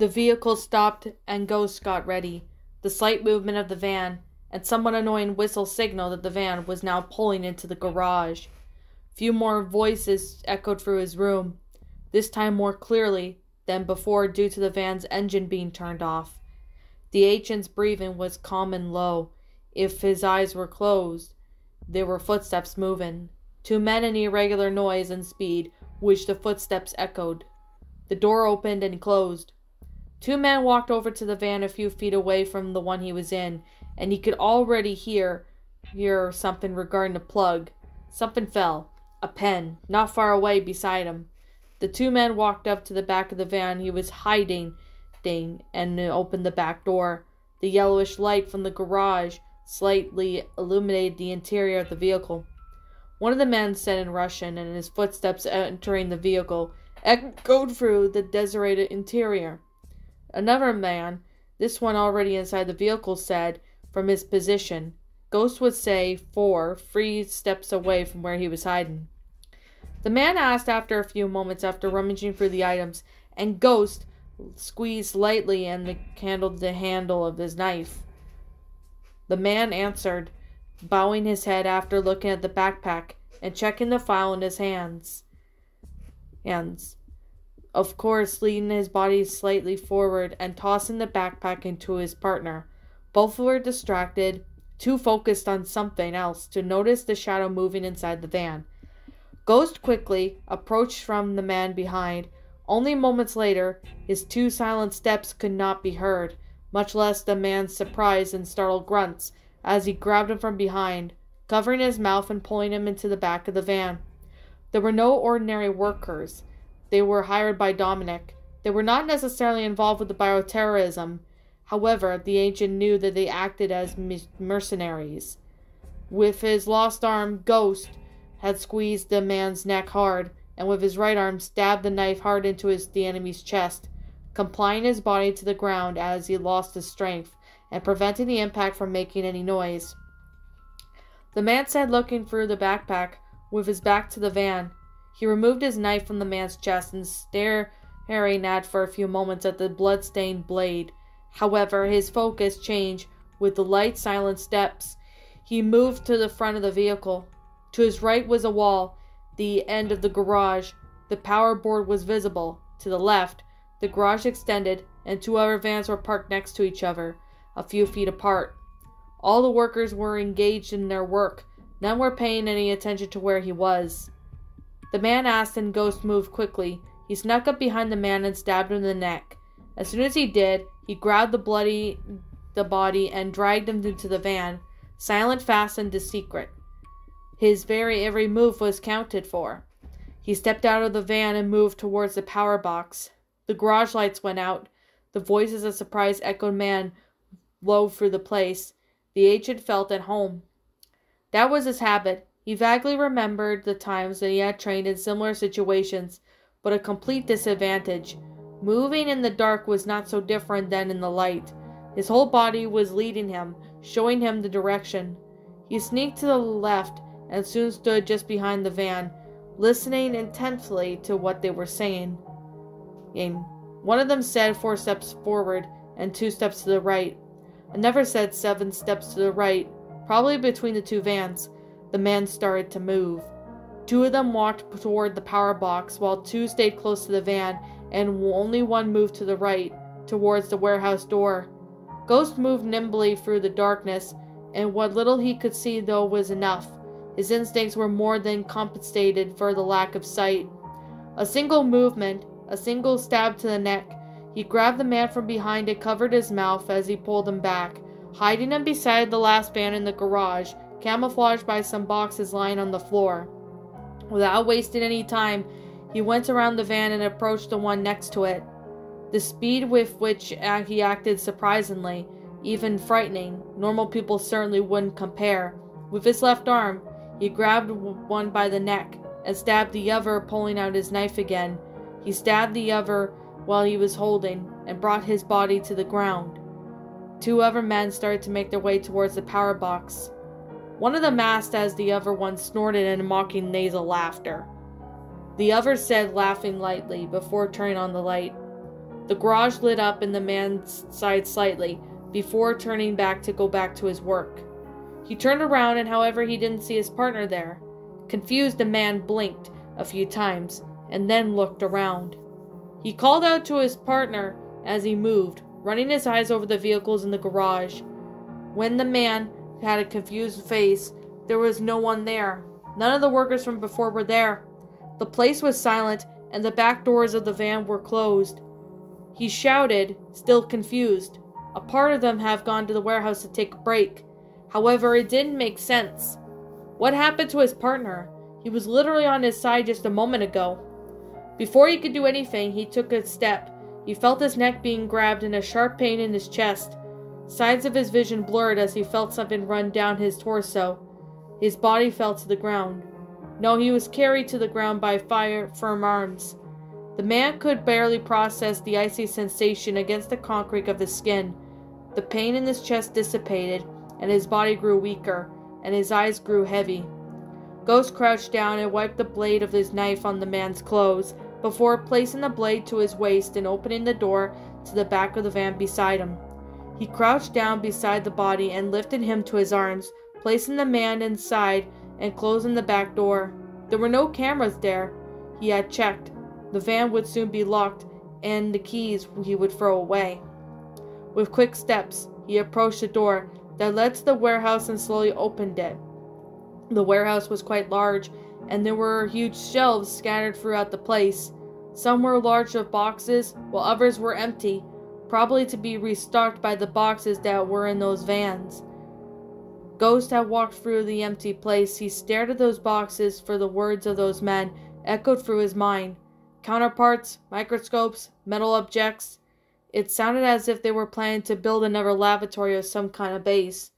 The vehicle stopped and Ghost got ready. The slight movement of the van and somewhat annoying whistle signaled that the van was now pulling into the garage. Few more voices echoed through his room, this time more clearly than before due to the van's engine being turned off. The agent's breathing was calm and low. If his eyes were closed, there were footsteps moving. Two men in irregular noise and speed, which the footsteps echoed. The door opened and closed. Two men walked over to the van a few feet away from the one he was in, and he could already hear something regarding the plug. Something fell. A pen, not far away beside him. The two men walked up to the back of the van he was hiding and opened the back door. The yellowish light from the garage slightly illuminated the interior of the vehicle. One of the men said in Russian, and his footsteps entering the vehicle echoed through the desolated interior. Another man, this one already inside the vehicle, said, from his position, Ghost would say 3 steps away from where he was hiding. The man asked after a few moments after rummaging through the items, and Ghost squeezed lightly and the handle of his knife. The man answered, bowing his head after looking at the backpack and checking the file in his hands. Of course, leaning his body slightly forward and tossing the backpack into his partner. Both were distracted, too focused on something else to notice the shadow moving inside the van. Ghost quickly approached from the man behind. Only moments later, his 2 silent steps could not be heard, much less the man's surprised and startled grunts as he grabbed him from behind, covering his mouth and pulling him into the back of the van. There were no ordinary workers. They were hired by Dominic. They were not necessarily involved with the bioterrorism. However, the agent knew that they acted as mercenaries. With his lost arm, Ghost had squeezed the man's neck hard, and with his right arm stabbed the knife hard into the enemy's chest, complying his body to the ground as he lost his strength, and preventing the impact from making any noise. The man said, looking through the backpack, with his back to the van. He removed his knife from the man's chest and staring at for a few moments at the blood-stained blade. However, his focus changed with the light, silent steps. He moved to the front of the vehicle. To his right was a wall, the end of the garage. The power board was visible. To the left, the garage extended, and 2 other vans were parked next to each other, a few feet apart. All the workers were engaged in their work. None were paying any attention to where he was. The man asked, and Ghost moved quickly. He snuck up behind the man and stabbed him in the neck. As soon as he did, he grabbed the body and dragged him into the van, silent, fast, and discreet. His every move was counted for. He stepped out of the van and moved towards the power box. The garage lights went out. The voices of surprise echoed man low through the place. The agent felt at home. That was his habit. He vaguely remembered the times that he had trained in similar situations, but a complete disadvantage. Moving in the dark was not so different than in the light. His whole body was leading him, showing him the direction. He sneaked to the left and soon stood just behind the van, listening intently to what they were saying. One of them said 4 steps forward and 2 steps to the right. Another said 7 steps to the right, probably between the 2 vans. The man started to move. 2 of them walked toward the power box, while 2 stayed close to the van, and only 1 moved to the right, towards the warehouse door. Ghost moved nimbly through the darkness, and what little he could see, though, was enough. His instincts were more than compensated for the lack of sight. A single movement, a single stab to the neck. He grabbed the man from behind and covered his mouth as he pulled him back, hiding him beside the last van in the garage, camouflaged by some boxes lying on the floor. Without wasting any time, he went around the van and approached the one next to it. The speed with which he acted surprisingly, even frightening. Normal people certainly wouldn't compare. With his left arm, he grabbed one by the neck and stabbed the other, pulling out his knife again. He stabbed the other while he was holding and brought his body to the ground. 2 other men started to make their way towards the power box. One of them asked as the other one snorted in mocking nasal laughter. The other said, laughing lightly, before turning on the light, The garage lit up and the man sighed slightly before turning back to go back to his work. He turned around and however he didn't see his partner there. Confused, the man blinked a few times and then looked around. He called out to his partner as he moved, running his eyes over the vehicles in the garage. When the man had a confused face, there was no one there. None of the workers from before were there. The place was silent and the back doors of the van were closed. He shouted, still confused. A part of them have gone to the warehouse to take a break. However, it didn't make sense. What happened to his partner? He was literally on his side just a moment ago. Before he could do anything, he took a step. He felt his neck being grabbed and a sharp pain in his chest. Sides of his vision blurred as he felt something run down his torso. His body fell to the ground. No, he was carried to the ground by firm arms. The man could barely process the icy sensation against the concrete of his skin. The pain in his chest dissipated, and his body grew weaker, and his eyes grew heavy. Ghost crouched down and wiped the blade of his knife on the man's clothes, before placing the blade to his waist and opening the door to the back of the van beside him. He crouched down beside the body and lifted him to his arms, placing the man inside and closing the back door. There were no cameras there. He had checked. The van would soon be locked, and the keys he would throw away. With quick steps, he approached the door that led to the warehouse and slowly opened it. The warehouse was quite large, and there were huge shelves scattered throughout the place. Some were large with boxes, while others were empty, probably to be restocked by the boxes that were in those vans. Ghost had walked through the empty place. He stared at those boxes, for the words of those men echoed through his mind. Counterparts, microscopes, metal objects. It sounded as if they were planning to build another laboratory of some kind of base.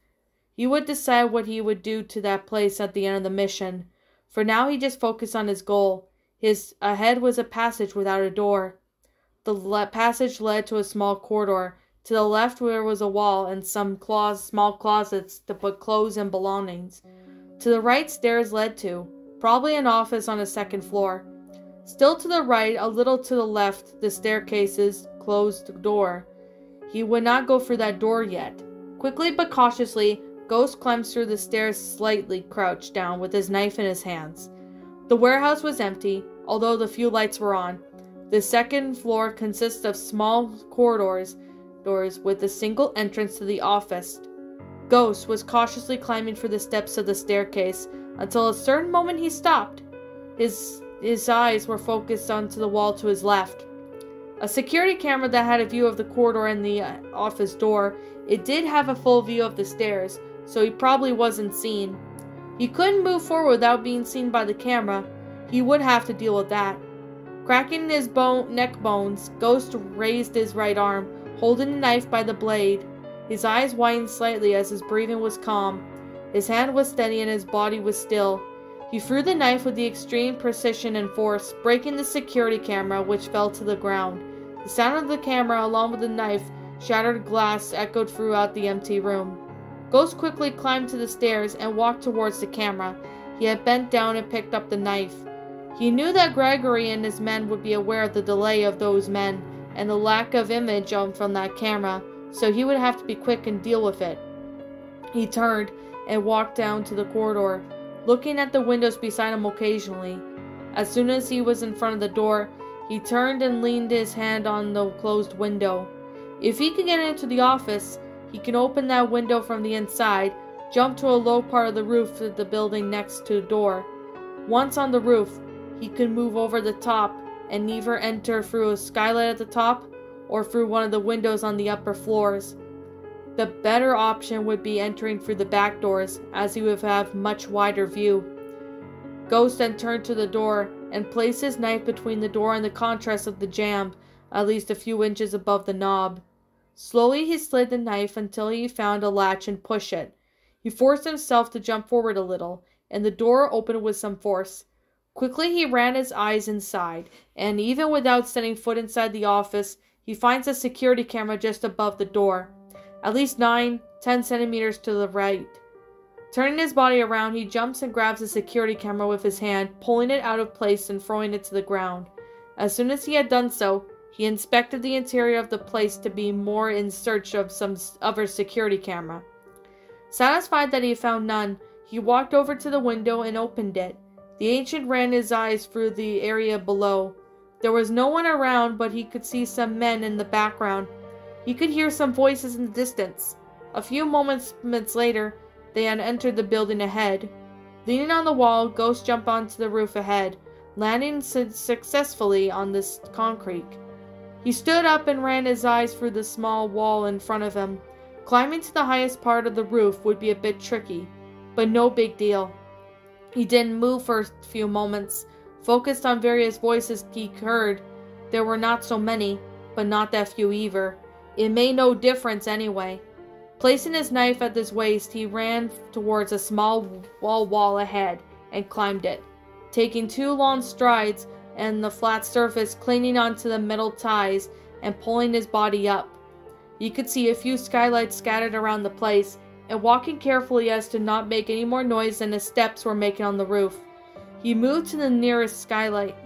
He would decide what he would do to that place at the end of the mission. For now he just focused on his goal. Ahead was a passage without a door. The passage led to a small corridor. To the left there was a wall and some small closets to put clothes and belongings. To the right stairs led to, probably an office on the second floor. Still to the right, a little to the left, the staircase's closed door. He would not go through that door yet. Quickly but cautiously, Ghost climbed through the stairs, slightly crouched down with his knife in his hands. The warehouse was empty, although the few lights were on. The second floor consists of small corridors with a single entrance to the office. Ghost was cautiously climbing through the steps of the staircase until at a certain moment he stopped. His eyes were focused onto the wall to his left. A security camera that had a view of the corridor and the office door. It did have a full view of the stairs, so he probably wasn't seen. He couldn't move forward without being seen by the camera. He would have to deal with that. Cracking his neck bones, Ghost raised his right arm, holding the knife by the blade. His eyes widened slightly as his breathing was calm. His hand was steady and his body was still. He threw the knife with the extreme precision and force, breaking the security camera, which fell to the ground. The sound of the camera, along with the knife, shattered glass echoed throughout the empty room. Ghost quickly climbed to the stairs and walked towards the camera. He had bent down and picked up the knife. He knew that Gregory and his men would be aware of the delay of those men and the lack of image from that camera, so he would have to be quick and deal with it. He turned and walked down to the corridor, looking at the windows beside him occasionally. As soon as he was in front of the door, he turned and leaned his hand on the closed window. If he could get into the office, he could open that window from the inside, jump to a low part of the roof of the building next to the door. Once on the roof, he could move over the top and either enter through a skylight at the top or through one of the windows on the upper floors. The better option would be entering through the back doors, as he would have much wider view. Ghost then turned to the door and placed his knife between the door and the contrast of the jamb, at least a few inches above the knob. Slowly he slid the knife until he found a latch and pushed it. He forced himself to jump forward a little, and the door opened with some force. Quickly he ran his eyes inside, and even without setting foot inside the office, he finds a security camera just above the door, at least 9-10 centimeters to the right. Turning his body around, he jumps and grabs the security camera with his hand, pulling it out of place and throwing it to the ground. As soon as he had done so, He inspected the interior of the place to be more in search of some other security camera. Satisfied that he found none, he walked over to the window and opened it. The ancient ran his eyes through the area below. There was no one around, but he could see some men in the background. He could hear some voices in the distance. A few moments later, they had entered the building ahead. Leaning on the wall, Ghost jumped onto the roof ahead, landing successfully on this concrete. He stood up and ran his eyes through the small wall in front of him. Climbing to the highest part of the roof would be a bit tricky, but no big deal. He didn't move for a few moments, focused on various voices he heard. There were not so many, but not that few either. It made no difference anyway. Placing his knife at his waist, he ran towards a small wall ahead and climbed it, taking 2 long strides and the flat surface, clinging onto the metal ties and pulling his body up. He could see a few skylights scattered around the place, and walking carefully as to not make any more noise than his steps were making on the roof. He moved to the nearest skylight.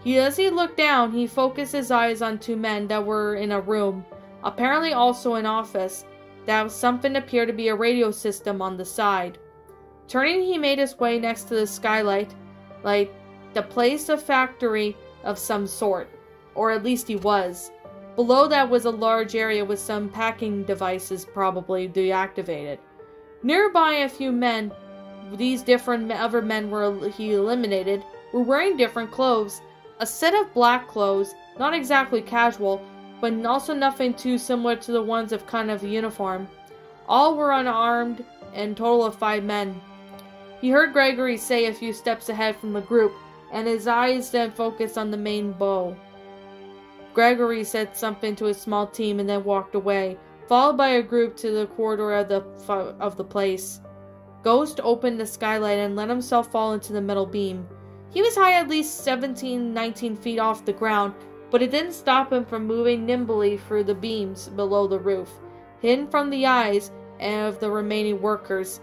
As he looked down, he focused his eyes on 2 men that were in a room, apparently also an office, that was something appeared to be a radio system on the side. Turning, he made his way next to the skylight, like the place a factory of some sort, or at least he was. Below that was a large area with some packing devices probably deactivated. Nearby, a few men, these different other men he eliminated, were wearing different clothes. A set of black clothes, not exactly casual, but also nothing too similar to the ones of kind of uniform. All were unarmed, and total of 5 men. He heard Gregory say a few steps ahead from the group, and his eyes then focused on the main bow. Gregory said something to his small team and then walked away, followed by a group to the corridor of the place. Ghost opened the skylight and let himself fall into the metal beam. He was high at least 17-19 feet off the ground, but it didn't stop him from moving nimbly through the beams below the roof, hidden from the eyes of the remaining workers.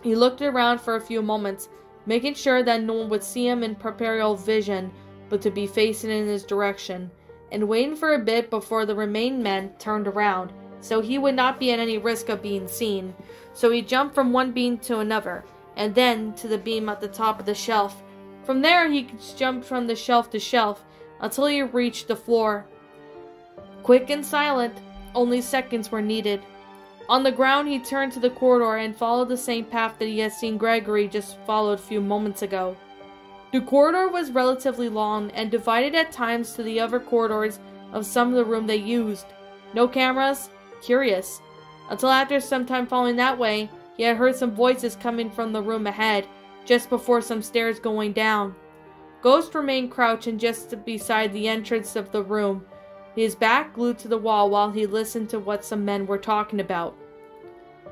He looked around for a few moments, making sure that no one would see him in peripheral vision, but to be facing in his direction, and waiting for a bit before the remaining men turned around, so he would not be at any risk of being seen. So he jumped from one beam to another, and then to the beam at the top of the shelf. From there, he jumped from the shelf to shelf, until he reached the floor. Quick and silent, only seconds were needed. On the ground, he turned to the corridor and followed the same path that he had seen Gregory just followed a few moments ago. The corridor was relatively long and divided at times to the other corridors of some of the room they used. No cameras? Curious. Until after some time following that way, he had heard some voices coming from the room ahead, just before some stairs going down. Ghost remained crouching just beside the entrance of the room, his back glued to the wall while he listened to what some men were talking about.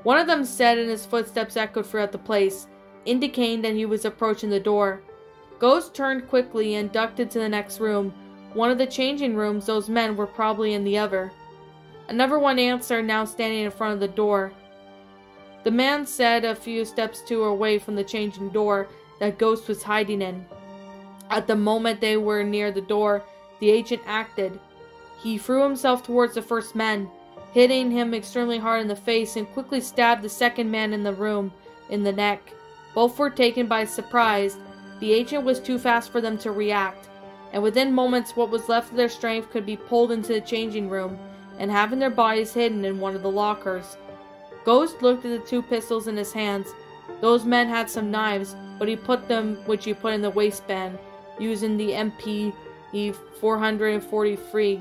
One of them said, and his footsteps echoed throughout the place, indicating that he was approaching the door. Ghost turned quickly and ducked into the next room. One of the changing rooms, those men were probably in the other. Another one answered, now standing in front of the door. The man said a few steps to or away from the changing door that Ghost was hiding in. At the moment they were near the door, the agent acted. He threw himself towards the first man, hitting him extremely hard in the face, and quickly stabbed the second man in the room in the neck. Both were taken by surprise. The agent was too fast for them to react, and within moments what was left of their strength could be pulled into the changing room, and having their bodies hidden in one of the lockers. Ghost looked at the 2 pistols in his hands. Those men had some knives, but he put them, which he put in the waistband, using the MP 443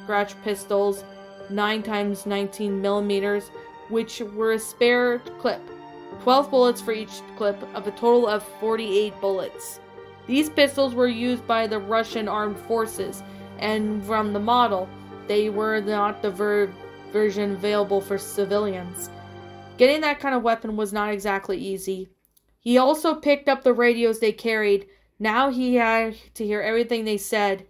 scratch pistols, 9x19 millimeters, which were a spare clip. 12 bullets for each clip, of a total of 48 bullets. These pistols were used by the Russian armed forces, and from the model, they were not the version available for civilians. Getting that kind of weapon was not exactly easy. He also picked up the radios they carried. Now he had to hear everything they said.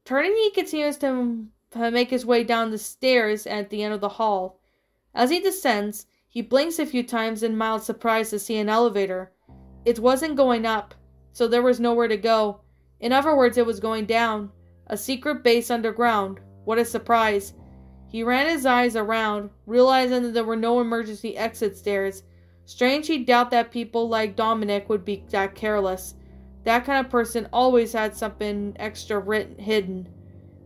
Turning, he continues to make his way down the stairs at the end of the hall. As he descends, he blinks a few times in mild surprise to see an elevator. It wasn't going up, so there was nowhere to go. In other words, it was going down. A secret base underground. What a surprise. He ran his eyes around, realizing that there were no emergency exit stairs. Strange he'd doubt that people like Dominic would be that careless. That kind of person always had something extra hidden.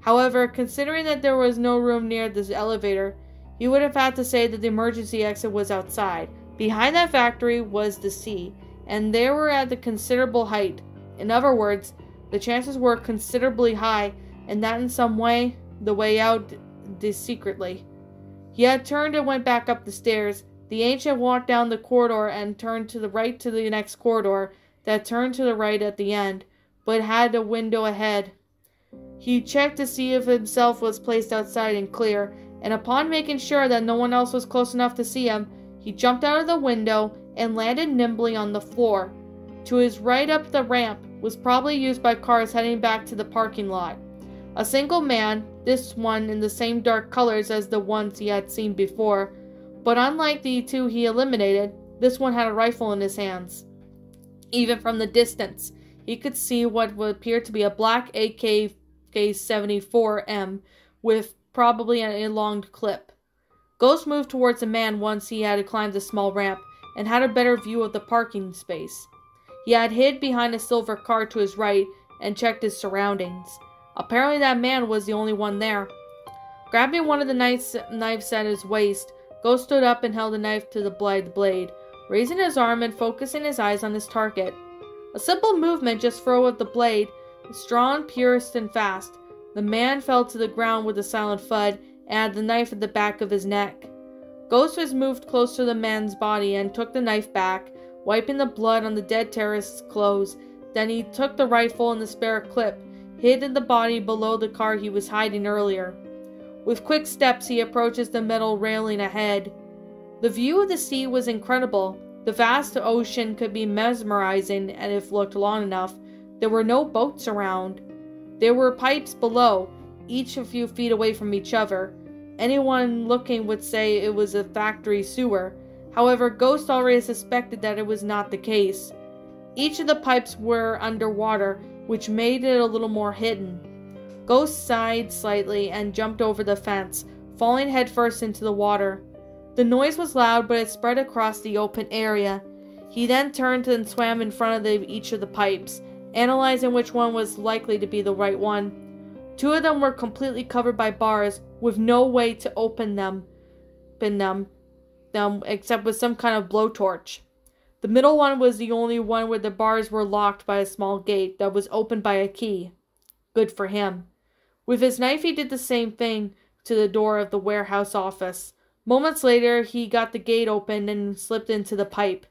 However, considering that there was no room near this elevator, he would have had to say that the emergency exit was outside. Behind that factory was the sea, and they were at a considerable height. In other words, the chances were considerably high, and that in some way, the way out is secretly. He had turned and went back up the stairs. The ancient walked down the corridor and turned to the right to the next corridor that turned to the right at the end, but had a window ahead. He checked to see if himself was placed outside and clear, and upon making sure that no one else was close enough to see him, he jumped out of the window and landed nimbly on the floor. To his right up the ramp was probably used by cars heading back to the parking lot. A single man, this one in the same dark colors as the ones he had seen before, but unlike the two he eliminated, this one had a rifle in his hands. Even from the distance, he could see what would appear to be a black AK-74M with probably an elonged clip. Ghost moved towards the man once he had climbed the small ramp and had a better view of the parking space. He had hid behind a silver car to his right and checked his surroundings. Apparently that man was the only one there. Grabbing one of the knives at his waist, Ghost stood up and held the knife to the blade, raising his arm and focusing his eyes on his target. A simple movement just throw of the blade, strong, purest, and fast. The man fell to the ground with a silent thud and had the knife at the back of his neck. Ghost was moved close to the man's body and took the knife back, wiping the blood on the dead terrorist's clothes. Then he took the rifle and the spare clip, hid in the body below the car he was hiding earlier. With quick steps he approaches the metal railing ahead. The view of the sea was incredible. The vast ocean could be mesmerizing, and if looked long enough, there were no boats around. There were pipes below, each a few feet away from each other. Anyone looking would say it was a factory sewer. However, Ghost already suspected that it was not the case. Each of the pipes were underwater, which made it a little more hidden. Ghost sighed slightly and jumped over the fence, falling headfirst into the water. The noise was loud, but it spread across the open area. He then turned and swam in front of each of the pipes, analyzing which one was likely to be the right one. Two of them were completely covered by bars, with no way to open them except with some kind of blowtorch. The middle one was the only one where the bars were locked by a small gate that was opened by a key. Good for him. With his knife he did the same thing to the door of the warehouse office. Moments later he got the gate open and slipped into the pipe.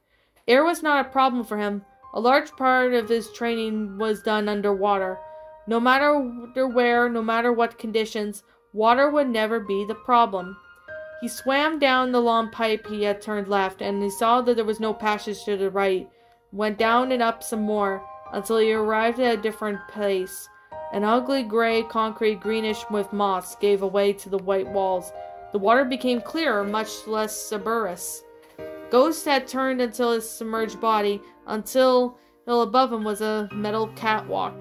Air was not a problem for him. A large part of his training was done underwater. No matter where, no matter what conditions, water would never be the problem. He swam down the long pipe he had turned left, and he saw that there was no passage to the right. Went down and up some more, until he arrived at a different place. An ugly gray concrete, greenish with moss, gave way to the white walls. The water became clearer, much less submersible. Ghost had turned until his submerged body, until above him was a metal catwalk.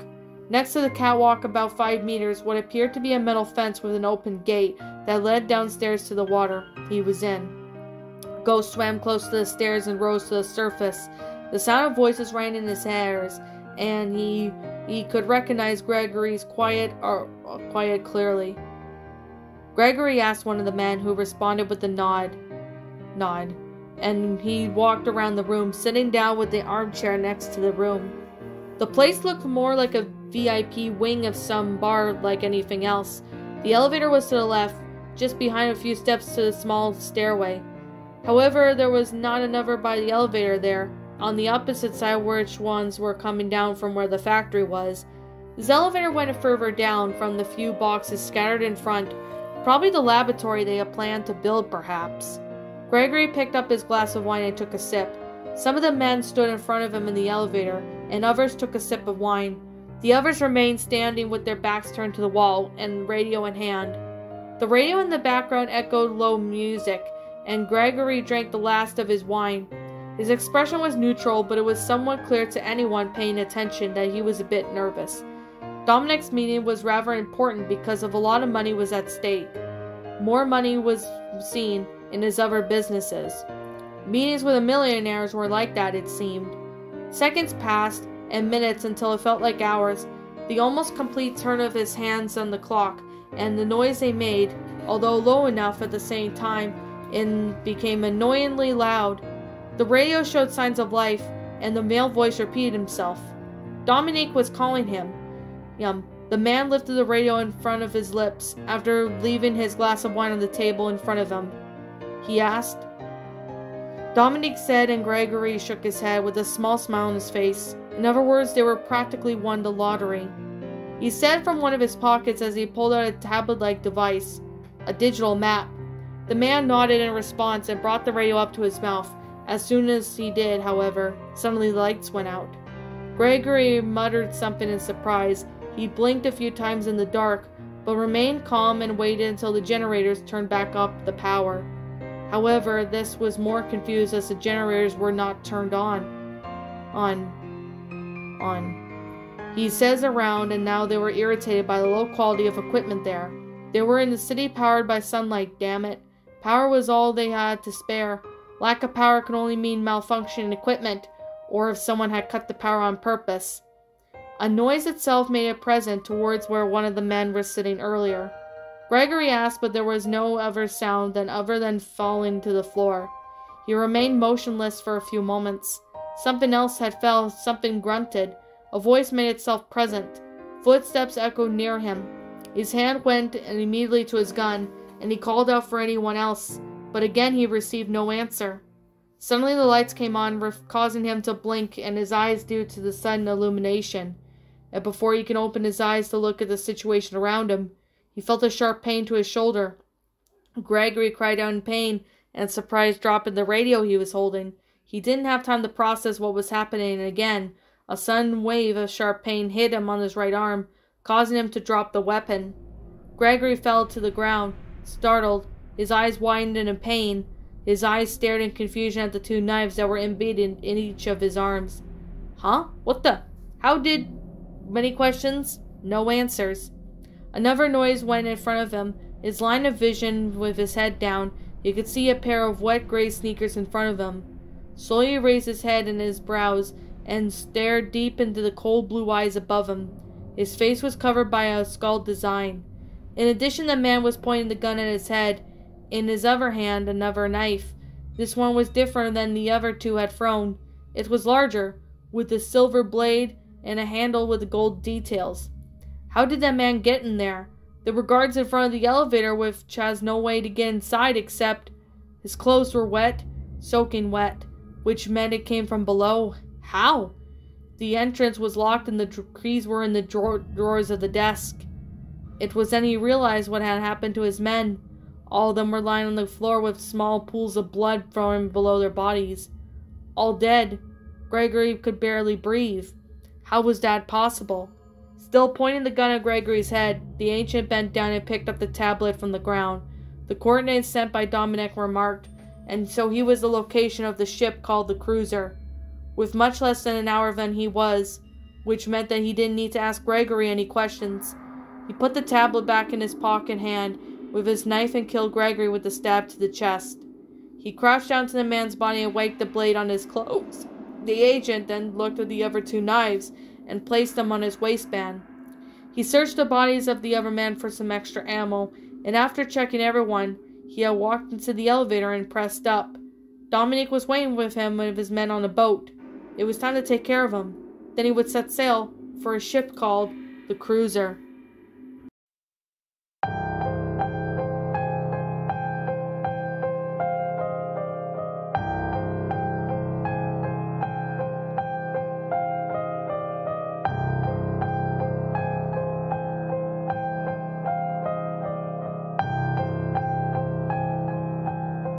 Next to the catwalk, about 5 meters, what appeared to be a metal fence with an open gate that led downstairs to the water he was in. Ghost swam close to the stairs and rose to the surface. The sound of voices rang in his ears, and he could recognize Gregory's quiet clearly. Gregory asked one of the men, who responded with a nod, and he walked around the room, sitting down with the armchair next to the room. The place looked more like a VIP wing of some bar like anything else. The elevator was to the left, just behind a few steps to the small stairway. However, there was not another by the elevator there, on the opposite side which ones were coming down from where the factory was. This elevator went further down from the few boxes scattered in front, probably the laboratory they had planned to build perhaps. Gregory picked up his glass of wine and took a sip. Some of the men stood in front of him in the elevator, and others took a sip of wine. The others remained standing with their backs turned to the wall and radio in hand. The radio in the background echoed low music, and Gregory drank the last of his wine. His expression was neutral, but it was somewhat clear to anyone paying attention that he was a bit nervous. Dominic's meeting was rather important because of a lot of money was at stake. More money was seen in his other businesses. Meetings with the millionaires were like that, it seemed. Seconds passed, and minutes until it felt like hours. The almost complete turn of his hands on the clock, and the noise they made, although low enough at the same time, became annoyingly loud. The radio showed signs of life, and the male voice repeated himself. Dominique was calling him. The man lifted the radio in front of his lips after leaving his glass of wine on the table in front of him. He asked. Dominique said, and Gregory shook his head with a small smile on his face. In other words, they were practically won the lottery. He said from one of his pockets as he pulled out a tablet-like device, a digital map. The man nodded in response and brought the radio up to his mouth. As soon as he did, however, suddenly the lights went out. Gregory muttered something in surprise. He blinked a few times in the dark, but remained calm and waited until the generators turned back up the power. However, this was more confused as the generators were not turned on. He says around, and now they were irritated by the low quality of equipment there. They were in the city powered by sunlight, damn it. Power was all they had to spare. Lack of power could only mean malfunction in equipment, or if someone had cut the power on purpose. A noise itself made it present towards where one of the men was sitting earlier. Gregory asked, but there was no other sound other than falling to the floor. He remained motionless for a few moments. Something else had fell, something grunted. A voice made itself present. Footsteps echoed near him. His hand went immediately to his gun, and he called out for anyone else, but again he received no answer. Suddenly the lights came on, causing him to blink and his eyes due to the sudden illumination. And before he could open his eyes to look at the situation around him, he felt a sharp pain to his shoulder. Gregory cried out in pain and surprise, dropping the radio he was holding. He didn't have time to process what was happening, and again, a sudden wave of sharp pain hit him on his right arm, causing him to drop the weapon. Gregory fell to the ground, startled, his eyes widened in pain. His eyes stared in confusion at the two knives that were embedded in each of his arms. Huh? What the? How did... Many questions, no answers. Another noise went in front of him. His line of vision, with his head down, he could see a pair of wet gray sneakers in front of him. Slowly he raised his head and his brows and stared deep into the cold blue eyes above him. His face was covered by a skull design. In addition, the man was pointing the gun at his head. In his other hand, another knife. This one was different than the other two had thrown. It was larger, with a silver blade and a handle with gold details. How did that man get in there? There were guards in front of the elevator, which has no way to get inside except... His clothes were wet, soaking wet, which meant it came from below. How? The entrance was locked and the keys were in the drawers of the desk. It was then he realized what had happened to his men. All of them were lying on the floor with small pools of blood flowing below their bodies. All dead. Gregory could barely breathe. How was that possible? Still pointing the gun at Gregory's head, the ancient bent down and picked up the tablet from the ground. The coordinates sent by Dominic were marked, and so he was the location of the ship called the cruiser. With much less than an hour than he was, which meant that he didn't need to ask Gregory any questions. He put the tablet back in his pocket hand with his knife and killed Gregory with a stab to the chest. He crouched down to the man's body and wiped the blade on his clothes. The agent then looked at the other two knives and placed them on his waistband. He searched the bodies of the other men for some extra ammo, and after checking everyone, he had walked into the elevator and pressed up. Dominic was waiting with him and his men on a boat. It was time to take care of him. Then he would set sail for a ship called the cruiser.